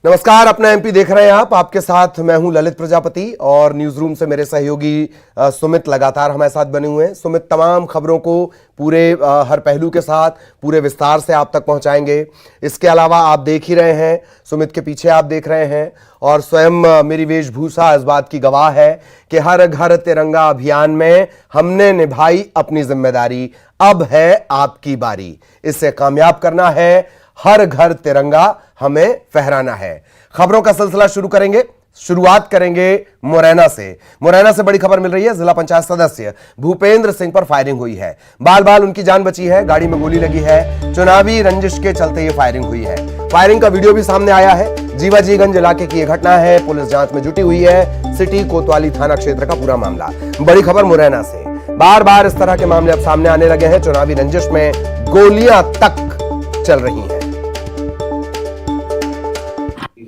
नमस्कार, अपना एमपी देख रहे हैं आप। आपके साथ मैं हूं ललित प्रजापति और न्यूज रूम से मेरे सहयोगी सुमित लगातार हमारे साथ बने हुए हैं। सुमित तमाम खबरों को पूरे हर पहलू के साथ पूरे विस्तार से आप तक पहुंचाएंगे। इसके अलावा आप देख ही रहे हैं, सुमित के पीछे आप देख रहे हैं और स्वयं मेरी वेशभूषा इस बात की गवाह है कि हर घर तिरंगा अभियान में हमने निभाई अपनी जिम्मेदारी। अब है आपकी बारी, इससे कामयाब करना है। हर घर तिरंगा हमें फहराना है। खबरों का सिलसिला शुरू करेंगे। शुरुआत करेंगे मुरैना से। मुरैना से बड़ी खबर मिल रही है। जिला पंचायत सदस्य भूपेंद्र सिंह पर फायरिंग हुई है। बाल बाल उनकी जान बची है। गाड़ी में गोली लगी है। चुनावी रंजिश के चलते ये फायरिंग हुई है। फायरिंग का वीडियो भी सामने आया है। जीवाजीगंज इलाके की यह घटना है। पुलिस जांच में जुटी हुई है। सिटी कोतवाली थाना क्षेत्र का पूरा मामला। बड़ी खबर मुरैना से। बार बार इस तरह के मामले अब सामने आने लगे हैं। चुनावी रंजिश में गोलियां तक चल रही हैं।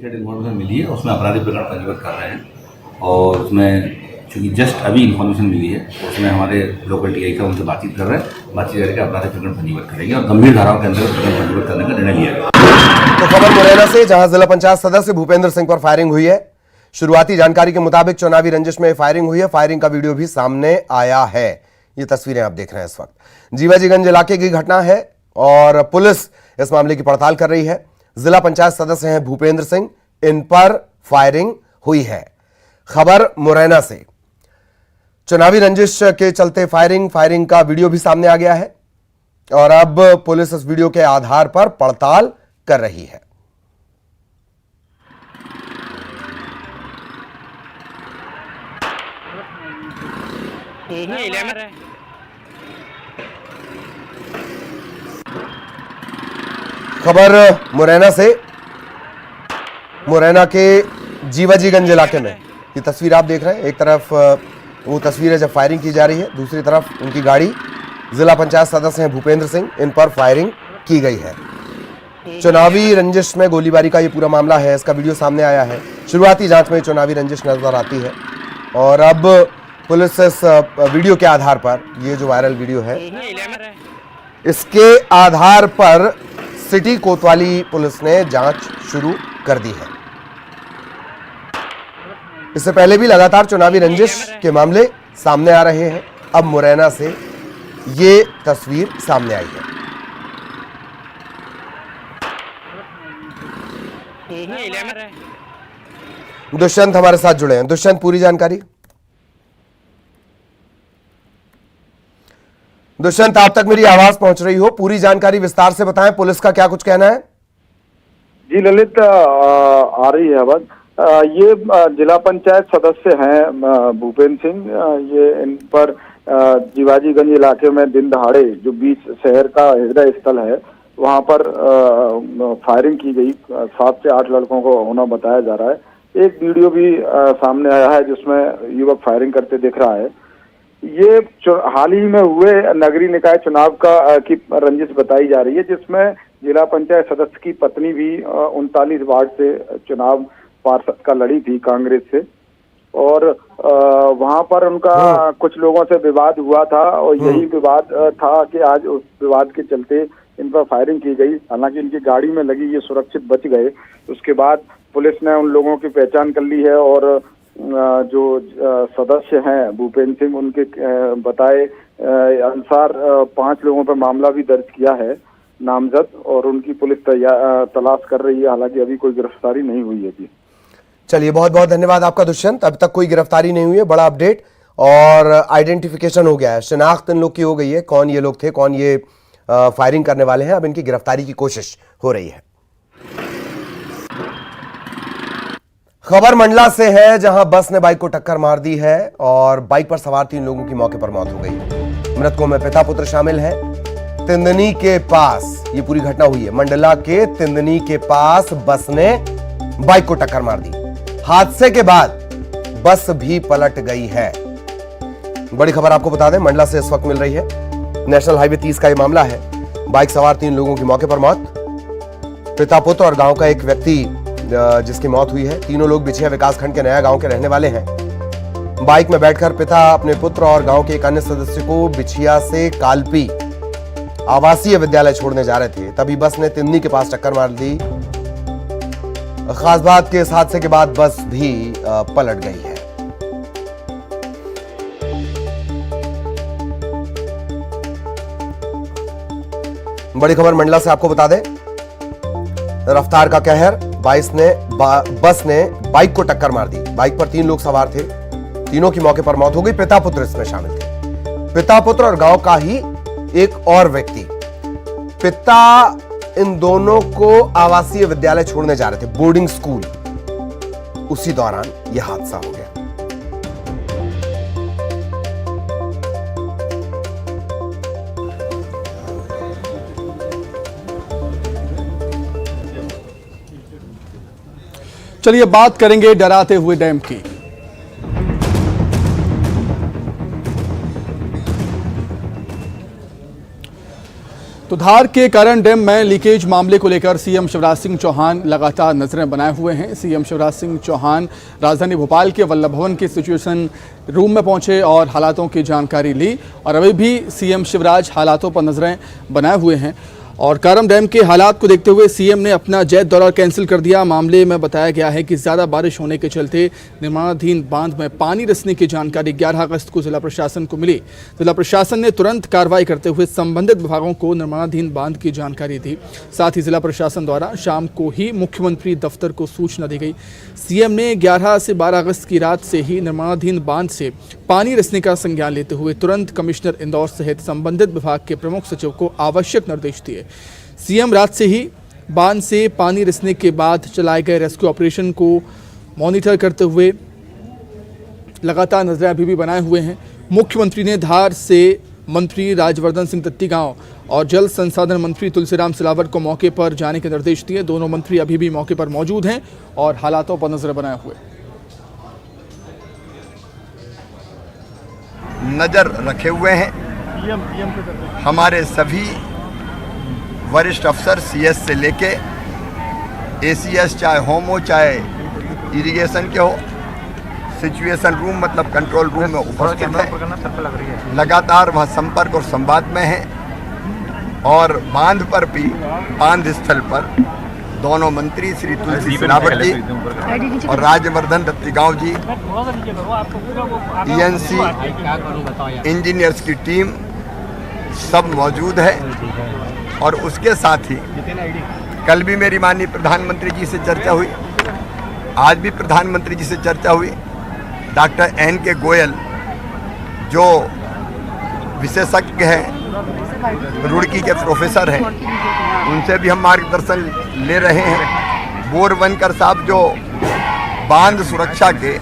इन्फॉर्मेशन मिली है, उसमें अपराधी प्रकरण पंजीबद्ध कर रहे हैं और उसमें चूंकि जस्ट अभी इन्फॉर्मेशन मिली है, उसमें हमारे लोकल टीआई था, उनसे बातचीत कर रहे हैं। बातचीत करके अपराधी प्रकरण पंजीबद्ध करेंगे और गंभीर धाराओं के अंतर्गत प्रकरण पंजीबद्ध करने का निर्णय लिया गया। तो खबर मुरैना से, जहां जिला पंचायत सदस्य भूपेंद्र सिंह पर फायरिंग हुई है। शुरुआती जानकारी के मुताबिक चुनावी रंजिश में फायरिंग हुई है। फायरिंग का वीडियो भी सामने आया है। ये तस्वीरें आप देख रहे हैं इस वक्त। जीवाजीगंज इलाके की घटना है और पुलिस इस मामले की पड़ताल कर रही है। जिला पंचायत सदस्य हैं भूपेंद्र सिंह, इन पर फायरिंग हुई है। खबर मुरैना से। चुनावी रंजिश के चलते फायरिंग का वीडियो भी सामने आ गया है और अब पुलिस इस वीडियो के आधार पर पड़ताल कर रही है। खबर मुरैना से। मुरैना के जीवाजीगंज इलाके में ये तस्वीर आप देख रहे हैं। एक तरफ वो तस्वीर है जब फायरिंग की जा रही है, दूसरी तरफ उनकी गाड़ी। जिला पंचायत सदस्य हैं भूपेंद्र सिंह, इन पर फायरिंग की गई है। चुनावी रंजिश में गोलीबारी का ये पूरा मामला है। इसका वीडियो सामने आया है। शुरुआती जांच में चुनावी रंजिश नजर आती है और अब पुलिस इस वीडियो के आधार पर, ये जो वायरल वीडियो है, इसके आधार पर सिटी कोतवाली पुलिस ने जांच शुरू कर दी है। इससे पहले भी लगातार चुनावी रंजिश के मामले सामने आ रहे हैं। अब मुरैना से ये तस्वीर सामने आई है। दुष्यंत हमारे साथ जुड़े हैं। दुष्यंत, पूरी जानकारी। दुष्यंत, आप तक मेरी आवाज पहुंच रही हो, पूरी जानकारी विस्तार से बताएं। पुलिस का क्या कुछ कहना है? जी ललित, आ रही है आवाज। ये जिला पंचायत सदस्य हैं भूपेंद्र सिंह। ये इन पर जीवाजीगंज इलाके में दिन दहाड़े, जो बीच शहर का हृदय स्थल है, वहां पर फायरिंग की गई। 7 से 8 लड़कों को होना बताया जा रहा है। एक वीडियो भी सामने आया है जिसमें युवक फायरिंग करते दिख रहा है। ये हाल ही में हुए नगरीय निकाय चुनाव की रंजिश बताई जा रही है, जिसमें जिला पंचायत सदस्य की पत्नी भी 39 वार्ड से चुनाव पार्षद का लड़ी थी कांग्रेस से और वहां पर उनका कुछ लोगों से विवाद हुआ था और यही विवाद था कि आज उस विवाद के चलते इन पर फायरिंग की गई। हालांकि इनकी गाड़ी में लगी, ये सुरक्षित बच गए। उसके बाद पुलिस ने उन लोगों की पहचान कर ली है और जो सदस्य हैं भूपेंद्र सिंह, उनके बताए अनुसार 5 लोगों पर मामला भी दर्ज किया है नामजद, और उनकी पुलिस तलाश कर रही है। हालांकि अभी कोई गिरफ्तारी नहीं हुई है। जी चलिए, बहुत बहुत धन्यवाद आपका दुष्यंत। अब तक कोई गिरफ्तारी नहीं हुई है, बड़ा अपडेट। और आइडेंटिफिकेशन हो गया है, शिनाख्त इन लोग की हो गई है, कौन ये लोग थे, कौन ये फायरिंग करने वाले हैं। अब इनकी गिरफ्तारी की कोशिश हो रही है। खबर मंडला से है, जहां बस ने बाइक को टक्कर मार दी है और बाइक पर सवार 3 लोगों की मौके पर मौत हो गई। मृतकों में पिता पुत्र शामिल है। तिंदनी के पास ये पूरी घटना हुई है। मंडला के तिंदनी के पास बस ने बाइक को टक्कर मार दी। हादसे के बाद बस भी पलट गई है। बड़ी खबर आपको बता दें, मंडला से इस वक्त मिल रही है। नेशनल हाईवे 30 का ये मामला है। बाइक सवार 3 लोगों की मौके पर मौत। पिता पुत्र और गांव का एक व्यक्ति जिसकी मौत हुई है। तीनों लोग बिछिया विकासखंड के नया गांव के रहने वाले हैं। बाइक में बैठकर पिता अपने पुत्र और गांव के एक अन्य सदस्य को बिछिया से कालपी आवासीय विद्यालय छोड़ने जा रहे थे, तभी बस ने तिंदनी के पास टक्कर मार दी। खास बात के इस हादसे के बाद बस भी पलट गई है। बड़ी खबर मंडला से आपको बता दें, रफ्तार का कहर, बस ने बाइक को टक्कर मार दी। बाइक पर 3 लोग सवार थे, तीनों की मौके पर मौत हो गई। पिता पुत्र इसमें शामिल थे, पिता पुत्र और गांव का ही एक और व्यक्ति। पिता इन दोनों को आवासीय विद्यालय छोड़ने जा रहे थे, बोर्डिंग स्कूल। उसी दौरान यह हादसा हो गया। चलिए बात करेंगे डराते हुए डैम की। तो धार के कारण डैम में लीकेज मामले को लेकर सीएम शिवराज सिंह चौहान लगातार नजरें बनाए हुए हैं। सीएम शिवराज सिंह चौहान राजधानी भोपाल के वल्लभ भवन के सिचुएशन रूम में पहुंचे और हालातों की जानकारी ली, और अभी भी सीएम शिवराज हालातों पर नजरें बनाए हुए हैं। और कारम डैम के हालात को देखते हुए सीएम ने अपना जैत दौरा कैंसिल कर दिया। मामले में बताया गया है कि ज़्यादा बारिश होने के चलते निर्माणाधीन बांध में पानी रिसने की जानकारी 11 अगस्त को जिला प्रशासन को मिली। जिला प्रशासन ने तुरंत कार्रवाई करते हुए संबंधित विभागों को निर्माणाधीन बांध की जानकारी दी। साथ ही जिला प्रशासन द्वारा शाम को ही मुख्यमंत्री दफ्तर को सूचना दी गई। सीएम ने 11 से 12 अगस्त की रात से ही निर्माणाधीन बांध से पानी रिसने का संज्ञान लेते हुए तुरंत कमिश्नर इंदौर सहित संबंधित विभाग के प्रमुख सचिव को आवश्यक निर्देश दिए। सीएम रात से ही बांध से पानी रिसने के बाद चलाए गए रेस्क्यू ऑपरेशन को मॉनिटर करते हुए लगातार नजरें अभी भी बनाए हुए हैं। मुख्यमंत्री ने धार से मंत्री राजवर्धन सिंह तत्तीगांव और जल संसाधन मंत्री तुलसीराम सिलावट को मौके पर जाने के निर्देश दिए। दोनों मंत्री अभी भी मौके पर मौजूद हैं और हालातों पर नजर बनाए हुए नजर रखे हुए हैं। हमारे सभी वरिष्ठ अफसर सीएस से लेके एसीएस, चाहे होम हो चाहे इरिगेशन के हो, सिचुएशन रूम मतलब कंट्रोल रूम में उपस्थित है। लगातार वह संपर्क और संवाद में है। और बांध पर भी, बांध स्थल पर दोनों मंत्री श्री तुलसी सिलावट जी और राजवर्धन तत्तीगांव जी, ईएनसी इंजीनियर्स की टीम सब मौजूद है। और उसके साथ ही कल भी मेरी माननीय प्रधानमंत्री जी से चर्चा हुई, आज भी प्रधानमंत्री जी से चर्चा हुई। डॉक्टर NK गोयल जो विशेषज्ञ हैं, रुड़की के प्रोफेसर हैं, उनसे भी हम मार्गदर्शन ले रहे हैं। बोरवनकर साहब जो बांध सुरक्षा के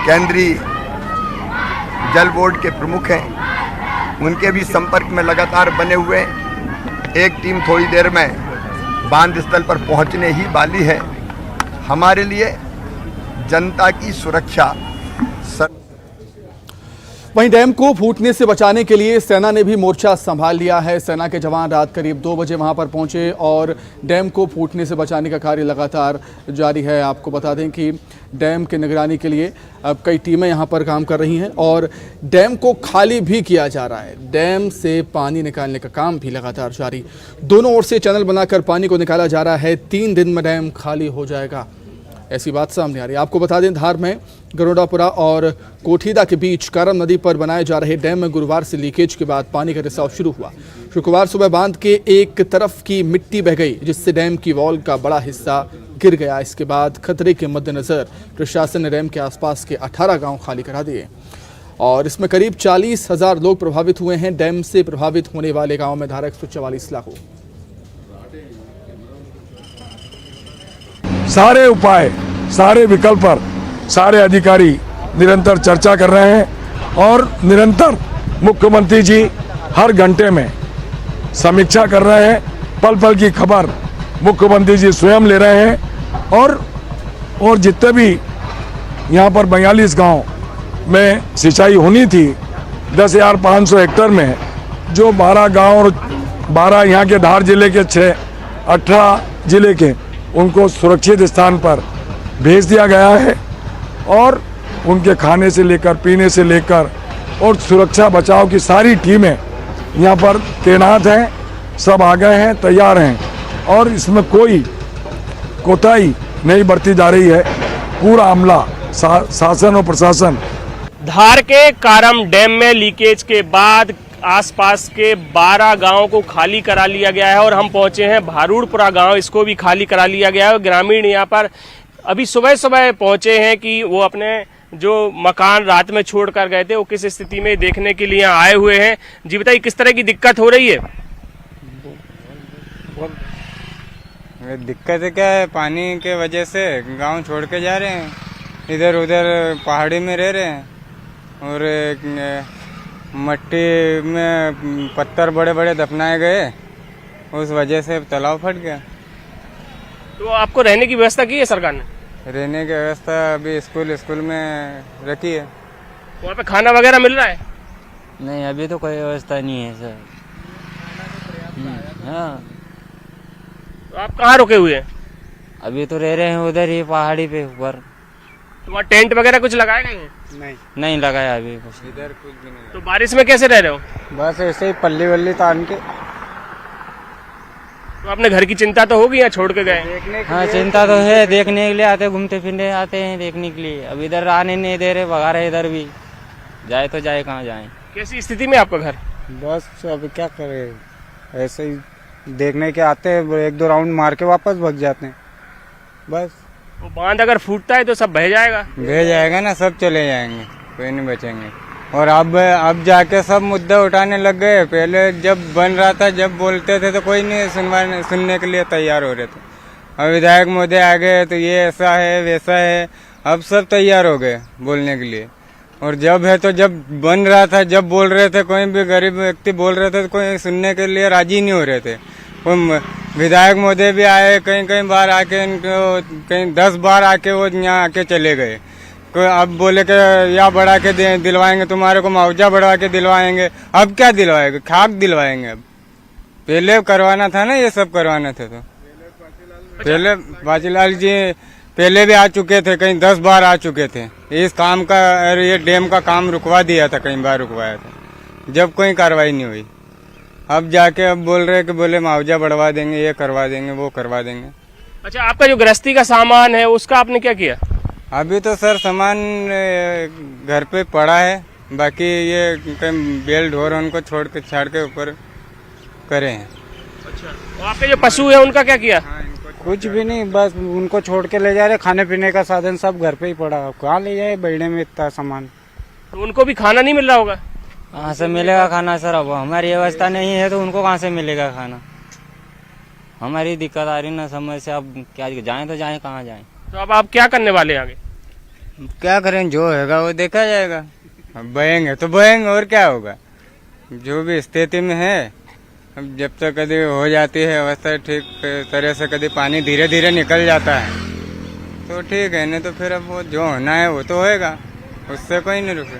केंद्रीय जल बोर्ड के प्रमुख हैं, उनके भी संपर्क में लगातार बने हुए हैं। एक टीम थोड़ी देर में बांध स्थल पर पहुंचने ही वाली है। हमारे लिए जनता की सुरक्षा वहीं डैम को फूटने से बचाने के लिए सेना ने भी मोर्चा संभाल लिया है। सेना के जवान रात करीब 2 बजे वहां पर पहुंचे और डैम को फूटने से बचाने का कार्य लगातार जारी है। आपको बता दें कि डैम की निगरानी के लिए अब कई टीमें यहां पर काम कर रही हैं और डैम को खाली भी किया जा रहा है। डैम से पानी निकालने का काम भी लगातार जारी। दोनों ओर से चैनल बनाकर पानी को निकाला जा रहा है। 3 दिन में डैम खाली हो जाएगा, ऐसी बात सामने आ रही है। आपको बता दें, धार में गरुड़ापुरा और कोठीदा के बीच कारम नदी पर बनाए जा रहे डैम में गुरुवार से लीकेज के बाद पानी का रिसाव शुरू हुआ। शुक्रवार सुबह बांध के एक तरफ की मिट्टी बह गई, जिससे डैम की वॉल का बड़ा हिस्सा गिर गया। इसके बाद खतरे के मद्देनजर प्रशासन ने डैम के आसपास के 18 गांव खाली करा दिए और इसमें करीब 40,000 लोग प्रभावित हुए हैं। डैम से प्रभावित होने वाले गाँव में धारा 144 लागू। सारे उपाय, सारे विकल्प पर सारे अधिकारी निरंतर चर्चा कर रहे हैं और निरंतर मुख्यमंत्री जी हर घंटे में समीक्षा कर रहे हैं। पल पल की खबर मुख्यमंत्री जी स्वयं ले रहे हैं और जितने भी यहाँ पर 42 गांव में सिंचाई होनी थी 10,500 हेक्टेयर में, जो 12 गांव और 12 यहाँ के धार जिले के 18 जिले के, उनको सुरक्षित स्थान पर भेज दिया गया है और उनके खाने से लेकर पीने से लेकर और सुरक्षा बचाव की सारी टीमें यहाँ पर तैनात हैं। सब आ गए हैं, तैयार हैं और इसमें कोई कोताही नहीं बरती जा रही है। पूरा अमला, शासन और प्रशासन। धार के कारम डैम में लीकेज के बाद आसपास के 12 गांवों को खाली करा लिया गया है और हम पहुंचे हैं भारूड़पुरा गांव, इसको भी खाली करा लिया गया है। ग्रामीण यहाँ पर अभी सुबह सुबह पहुंचे हैं कि वो अपने जो मकान रात में छोड़ कर गए थे वो किस स्थिति में देखने के लिए आए हुए हैं। जी बताइए, किस तरह की दिक्कत हो रही है? दिक्कत क्या है, पानी के वजह से गांव छोड़ के जा रहे हैं, इधर उधर पहाड़ी में रह रहे हैं और मट्टी में पत्थर बड़े बड़े दफनाए गए, उस वजह से तालाब फट गया। तो आपको रहने की व्यवस्था की है सरकार ने? रहने की व्यवस्था अभी स्कूल में रखी है। वहाँ पे खाना वगैरह मिल रहा है? नहीं, अभी तो कोई व्यवस्था नहीं है सर। हाँ, तो आप कहाँ रुके हुए हैं? अभी तो रह रहे हैं उधर ही पहाड़ी पे ऊपर। तो वहाँ टेंट वगैरह कुछ लगाए गए हैं? नहीं लगाया अभी कुछ। इधर कुछ भी नहीं। तो बारिश में कैसे रह रहे हो? बस ऐसे ही पल्ली वल्ली तान के। तो अपने घर की चिंता तो होगी, यहाँ छोड़ के गए? हाँ, चिंता तो है, देखने के लिए आते, घूमते फिरने आते हैं देखने के लिए। अब इधर आने नहीं दे रहे, भगा रहे इधर भी। जाए तो जाए कहाँ जाए। कैसी स्थिति में आपका घर? बस अब क्या करे, ऐसे ही देखने के आते हैं, 1-2 राउंड मार के वापस भाग जाते हैं बस। वो बांध अगर फूटता है तो सब बह जाएगा? बह जाएगा ना, सब चले जाएंगे, कोई नहीं बचेंगे। और अब जाके सब मुद्दा उठाने लग गए। पहले जब बन रहा था, जब बोलते थे तो कोई नहीं सुनने के लिए तैयार हो रहे थे। अब विधायक महोदय आ गए तो ये ऐसा है वैसा है, अब सब तैयार हो गए बोलने के लिए। और जब बन रहा था, जब बोल रहे थे, कोई भी गरीब व्यक्ति बोल रहे थे तो कोई सुनने के लिए राजी नहीं हो रहे थे। विधायक महोदय भी आए, कहीं बार आके इनको, कहीं 10 बार आके वो यहाँ आके चले गए। कोई अब बोले कि या बढ़ा के दिलवाएंगे तुम्हारे को, मुआवजा बढ़ा के दिलवाएंगे। अब क्या दिलवाएंगे? खाक दिलवाएंगे। अब पहले करवाना था ना, ये सब करवाना था। तो पहले बाजीलाल जी पहले भी आ चुके थे, कहीं 10 बार आ चुके थे। इस काम का, ये डैम का काम रुकवा दिया था, कई बार रुकवाया था, जब कोई कार्रवाई नहीं हुई। अब जाके अब बोल रहे कि बोले मुआवजा बढ़वा देंगे, ये करवा देंगे, वो करवा देंगे। अच्छा, आपका जो गृहस्थी का सामान है उसका आपने क्या किया? अभी तो सर सामान घर पे पड़ा है, बाकी ये कहीं बेल ढोर उनको छाड़ के ऊपर करे हैं। अच्छा, तो आपके जो पशु है उनका क्या किया? कुछ भी नहीं, बस उनको छोड़ के ले जा रहे। खाने पीने का साधन सब घर पे ही पड़ा, कहाँ ले जाए बेड़े में इतना सामान। तो उनको भी खाना नहीं मिल रहा होगा? कहाँ से मिलेगा खाना सर? अब हमारी व्यवस्था नहीं है तो उनको कहाँ से मिलेगा खाना? हमारी दिक्कत आ रही ना समझ से। अब क्या जाएं तो जाएं, कहाँ जाएं? तो अब आप क्या करने वाले हैं आगे? क्या करें, जो होगा वो देखा जाएगा। अब बहेंगे तो बहेंगे, और क्या होगा। जो भी स्थिति में है, अब जब तक कभी हो जाती है अवस्था ठीक तरह से, कभी पानी धीरे धीरे निकल जाता है तो ठीक है, नहीं तो फिर अब वो जो होना है वो तो होएगा, उससे कोई नहीं रुके।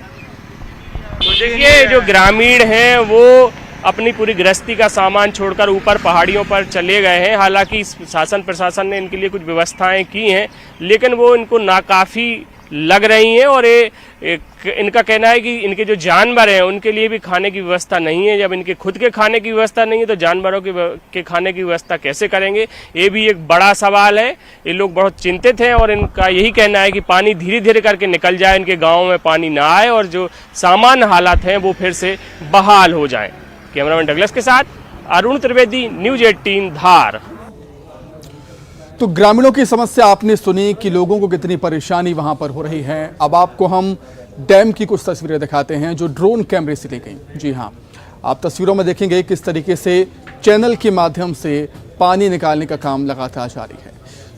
तो देखिए, जो ग्रामीण हैं वो अपनी पूरी गृहस्थी का सामान छोड़कर ऊपर पहाड़ियों पर चले गए हैं। हालांकि शासन प्रशासन ने इनके लिए कुछ व्यवस्थाएं की हैं, लेकिन वो इनको नाकाफ़ी लग रही हैं। और इनका कहना है कि इनके जो जानवर हैं उनके लिए भी खाने की व्यवस्था नहीं है। जब इनके खुद के खाने की व्यवस्था नहीं है तो जानवरों के खाने की व्यवस्था कैसे करेंगे? ये भी एक बड़ा सवाल है। ये लोग बहुत चिंतित हैं और इनका यही कहना है कि पानी धीरे धीरे करके निकल जाए, इनके गाँव में पानी ना आए और जो सामान्य हालात हैं वो फिर से बहाल हो जाएं। कैमरामैन डगलस के साथ अरुण त्रिवेदी, न्यूज़ 18 धार। तो ग्रामीणों की समस्या आपने सुनी कि लोगों को कितनी परेशानी वहां पर हो रही है। अब आपको हम डैम की कुछ तस्वीरें दिखाते हैं जो ड्रोन कैमरे से ली गई। जी हाँ, आप तस्वीरों में देखेंगे किस तरीके से चैनल के माध्यम से पानी निकालने का काम लगातार जारी है।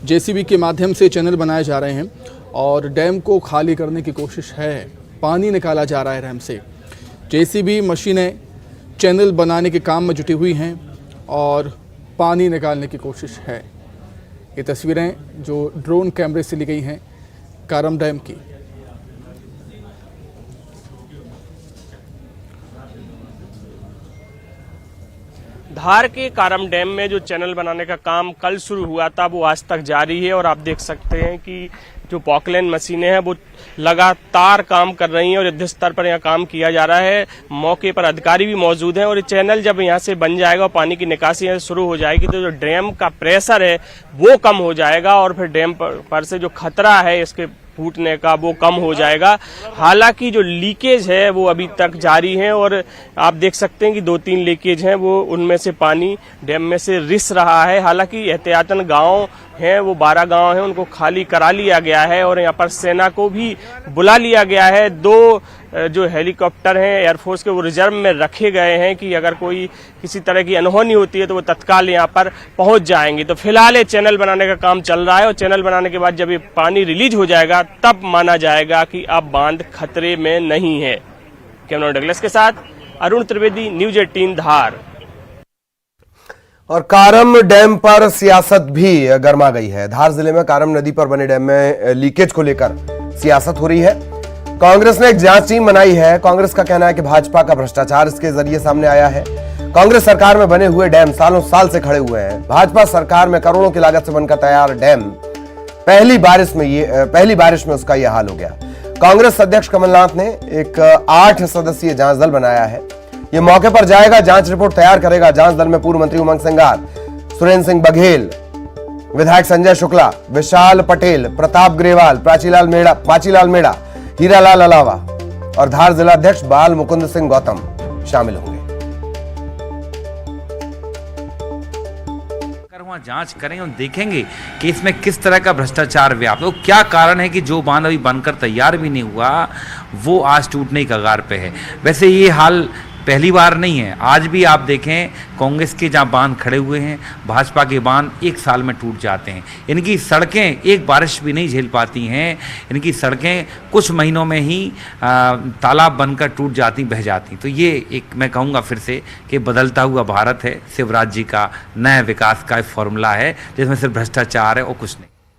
जेसीबी के माध्यम से चैनल बनाए जा रहे हैं और डैम को खाली करने की कोशिश है। पानी निकाला जा रहा है डैम से। जेसीबी मशीनें चैनल बनाने के काम में जुटी हुई हैं और पानी निकालने की कोशिश है। ये तस्वीरें जो ड्रोन कैमरे से ली गई हैं कारम डैम की। धार के कारम डैम में जो चैनल बनाने का काम कल शुरू हुआ था वो आज तक जारी है और आप देख सकते हैं कि जो पॉकलैंड मशीनें हैं वो लगातार काम कर रही हैं और युद्ध स्तर पर यहाँ काम किया जा रहा है। मौके पर अधिकारी भी मौजूद हैं और ये चैनल जब यहाँ से बन जाएगा और पानी की निकासी यहाँ शुरू हो जाएगी तो जो डैम का प्रेशर है वो कम हो जाएगा और फिर डैम पर से जो खतरा है इसके फूटने का वो कम हो जाएगा। हालांकि जो लीकेज है वो अभी तक जारी है और आप देख सकते हैं कि 2-3 लीकेज हैं, वो उनमें से पानी डैम में से रिस रहा है। हालांकि एहतियातन गांव हैं, वो 12 गांव हैं, उनको खाली करा लिया गया है और यहाँ पर सेना को भी बुला लिया गया है। 2 जो हेलीकॉप्टर हैं एयरफोर्स के वो रिजर्व में रखे गए हैं कि अगर कोई किसी तरह की अनहोनी होती है तो वो तत्काल यहाँ पर पहुंच जाएंगे। तो फिलहाल ये चैनल बनाने का काम चल रहा है और चैनल बनाने के बाद जब ये पानी रिलीज हो जाएगा तब माना जाएगा कि अब बांध खतरे में नहीं है। कैमरा डगलस के साथ अरुण त्रिवेदी, न्यूज 18 धार। और कारम डैम पर सियासत भी गर्मा गई है। धार जिले में कारम नदी पर बने डैम में लीकेज को लेकर सियासत हो रही है। कांग्रेस ने एक जांच टीम बनाई है। कांग्रेस का कहना है कि भाजपा का भ्रष्टाचार इसके जरिए सामने आया है। कांग्रेस सरकार में बने हुए डैम सालों साल से खड़े हुए हैं। भाजपा सरकार में करोड़ों की लागत से बनकर तैयार डैम पहली बारिश में उसका यह हाल हो गया। कांग्रेस अध्यक्ष कमलनाथ ने एक 8 सदस्यीय जांच दल बनाया है। ये मौके पर जाएगा, जांच रिपोर्ट तैयार करेगा। जांच दल में पूर्व मंत्री उमंग सिंगार, सुरेंद्र सिंह बघेल, विधायक संजय शुक्ला, विशाल पटेल, प्रताप ग्रेवाल, पाचीलाल मेड़ा, हीरालाल अलावा और धार जिला अध्यक्ष बाल मुकुंद सिंह गौतम शामिल होंगे। वहां जांच करेंगे और देखेंगे कि इसमें किस तरह का भ्रष्टाचार व्याप्त है, क्या कारण है कि जो बांध अभी बनकर तैयार भी नहीं हुआ वो आज टूटने की कगार पे है। वैसे ये हाल पहली बार नहीं है, आज भी आप देखें कांग्रेस के जहाँ बांध खड़े हुए हैं, भाजपा के बांध 1 साल में टूट जाते हैं। इनकी सड़कें एक बारिश भी नहीं झेल पाती हैं, इनकी सड़कें कुछ महीनों में ही तालाब बनकर टूट जाती, बह जाती। तो ये एक मैं कहूँगा फिर से कि बदलता हुआ भारत है, शिवराज जी का नया विकास का एक फॉर्मूला है जिसमें सिर्फ भ्रष्टाचार है और कुछ नहीं।